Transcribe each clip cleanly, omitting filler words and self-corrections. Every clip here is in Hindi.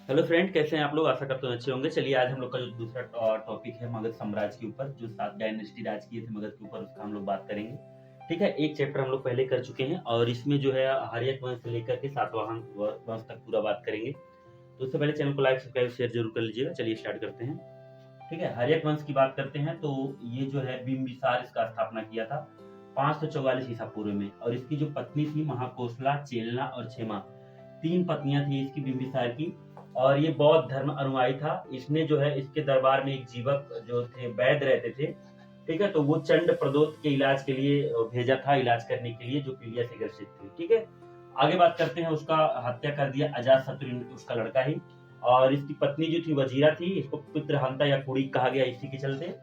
हेलो फ्रेंड, कैसे हैं आप लोग? आशा करता हूँ अच्छे होंगे। चलिए आज हम लोग का जो दूसरा टॉपिक है मगध साम्राज्य के ऊपर, जो 7 डायनेस्टी राज किए थे मगध के ऊपर, उसका हम लोग बात करेंगे। ठीक है, एक चैप्टर हम लोग पहले कर चुके हैं और इसमें जो है आर्यक वंश से लेकर के सातवाहन वंश तक पूरा बात करेंगे। तो उससे पहले चैनल को लाइक, सब्सक्राइब, शेयर जरूर कर लीजिएगा। चलिए स्टार्ट करते हैं। ठीक है, आर्यक वंश की बात करते हैं तो ये जो है बिंबिसार इसका स्थापना किया था 544 ईसा पूर्व में। और इसकी जो पत्नी थी महाकोसला, चेलना और क्षेमा, 3 पत्नियां थी इसकी बिंबिसार की। और ये बौद्ध धर्म अनुयायी था। इसने जो है इसके दरबार में एक जीवक जो थे, वैद्य रहते थे। ठीक है, तो वो चंड प्रदोत के इलाज के लिए भेजा था, इलाज करने के लिए, जो पीलिया से ग्रसित थे। ठीक है, आगे बात करते हैं। उसका हत्या कर दिया अजातशत्रु, उसका लड़का ही। और इसकी पत्नी जो थी वजीरा थी, इसको पुत्रहंता या कुड़ी कहा गया इसी के चलते।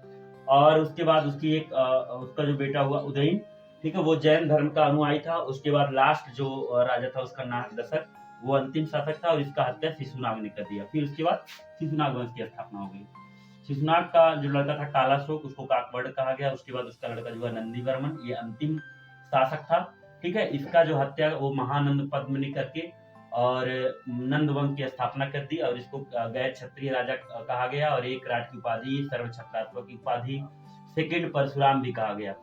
और उसके बाद उसकी एक उसका जो बेटा हुआ उदयन, ठीक है, वो जैन धर्म का अनुयायी था। उसके बाद लास्ट जो राजा था उसका नाम दशक, वो अंतिम शासक था और इसका हत्या शिशुनाग ने कर दिया। फिर उसके बाद शिशुनाग वंश की स्थापना हो गई। शिशुनाग का जो लड़का था कालाशोक, उसको काकवड़ कहा गया। उसके बाद उसका लड़का जो है नंदीवर्मन, ये अंतिम शासक था। ठीक है, इसका जो हत्या वो महानंद पद्म ने करके और नंद वंश की स्थापना कर दी। और इसको गैर क्षत्रिय राजा कहा गया और एक राज की उपाधि, सर्व छत्रात्मक की उपाधि, सेकंड परशुराम भी कहा गया।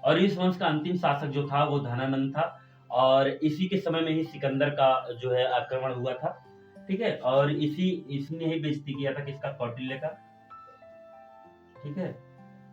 और इस वंश का अंतिम शासक जो था वो धनानंद था। और इसी के समय में ही सिकंदर का जो है आक्रमण हुआ था। ठीक है, और इसने ही बेइज्जती किया था किसका? कौटिल्य का। ठीक है,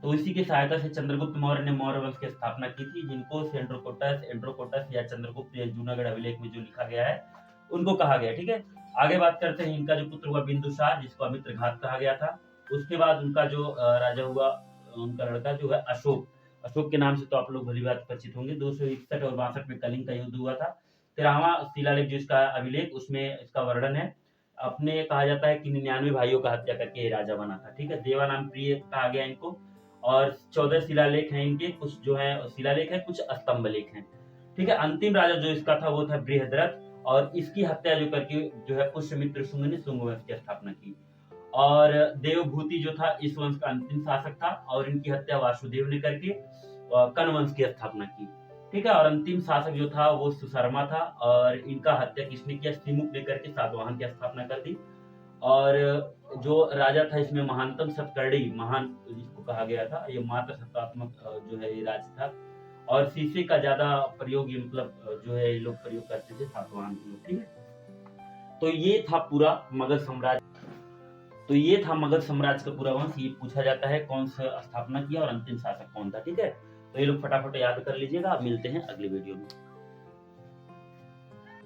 तो इसी की सहायता से चंद्रगुप्त मौर्य ने मौर्य वंश की स्थापना की थी, जिनको एंड्रोकोटस या चंद्रगुप्त या जूनागढ़ अभिलेख में जो लिखा गया है उनको कहा गया। ठीक है, आगे बात करते हैं। इनका जो पुत्र हुआ बिंदुसार, जिसको अमित्रघात कहा गया था। उसके बाद उनका जो राजा हुआ, उनका लड़का जो है अशोक। अशोक के नाम से तो आप लोग भली बात परिचित होंगे। 261 और 62 में कलिंग का युद्ध हुआ था। 13वां शिलालेख जो इसका अभिलेख, उसमें इसका वर्णन है। अपने कहा जाता है कि 99 भाइयों का हत्या करके ये राजा बना था। ठीक है, देवा नाम प्रिय कहा गया इनको। और 14 शिलालेख हैं इनके, कुछ जो है शिलालेख है, कुछ स्तंभ लेख हैं। ठीक है, अंतिम राजा जो इसका था वो था बृहद्रथ। और इसकी हत्या जो करके जो है पुष्यमित्र शुंग ने शुंग वंश की स्थापना की। और देवभूति जो था इस वंश का अंतिम शासक था और इनकी हत्या वासुदेव ने करके कर्ण वंश की स्थापना की। ठीक है, और अंतिम शासक जो था वो सुशर्मा था और इनका हत्या किसने किया? सिमुक ने करके सातवाहन की स्थापना कर दी। और जो राजा था इसमें महानतम सतकर्णी, महान जिसको कहा गया था, ये मात्र सत्तात्मक जो है ये राज था। और शीशे का ज्यादा प्रयोग ये मतलब जो है ये लोग प्रयोग करते थे सातवाहन के लोग। ठीक है, तो ये था पूरा मगध साम्राज्य। तो ये था मगध साम्राज्य का पूरा वंश। ये पूछा जाता है कौन सा स्थापना किया और अंतिम शासक कौन था। ठीक है, तो ये लोग फटाफट याद कर लीजिएगा। अब मिलते हैं अगले वीडियो में।